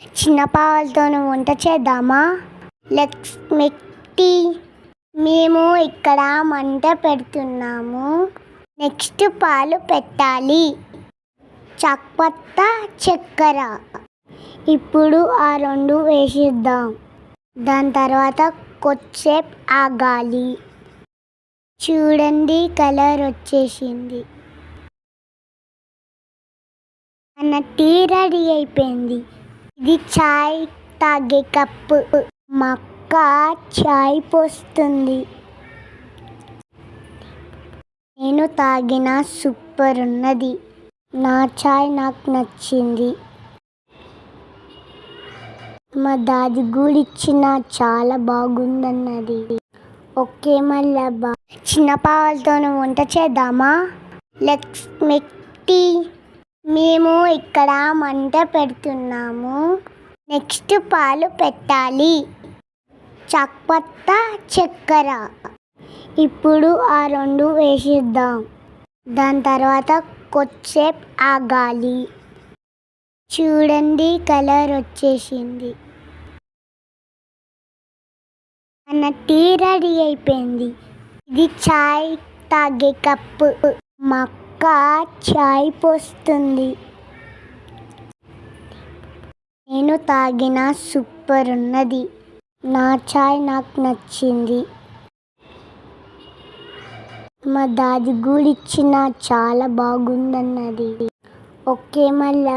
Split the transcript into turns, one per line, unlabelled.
చిన్న పావులతో వంట చేద్దామా? Let's make tea. మేము ఇక్కడ మంట పెడుతున్నాము. నెక్స్ట్ పాలు పెట్టాలి. చాక్పత్తా, చక్కెర. ఇప్పుడు ఆ రెండు వేసిద్దాం. దాని తర్వాత కొద్దిసేపు ఆగాలి. చూడండి, కలర్ వచ్చేసింది. మన టీ రెడీ అయిపోయింది. ఇది చాయ్ తాగే కప్పు. మా అక్క చాయ్ పోస్తుంది. నేను తాగిన సూపర్ ఉన్నది. నా చాయ్ నాకు నచ్చింది. మా దాది కూడా ఇచ్చిన చాలా బాగుందన్నది. ఓకే, మళ్ళా చిన్న పావులతో వంట చేద్దామా? Let's make tea. మేము ఇక్కడ మంట పెడుతున్నాము. నెక్స్ట్ పాలు పెట్టాలి. చాక్పత్తా, చక్కెర. ఇప్పుడు ఆ రెండు వేసిద్దాం. దాని తర్వాత కొద్దిసేపు ఆగాలి. చూడండి, కలర్ వచ్చేసింది. మన టీ రెడీ అయిపోయింది. ఇది చాయ్ తాగే కప్పు. మా అక్క చాయ్ పోస్తుంది. నేను తాగిన సూపర్ ఉన్నది. నా చాయ్ నాకు నచ్చింది. మా దాది కూడా ఇచ్చిన చాలా బాగుందన్నది. ఓకే, మళ్ళా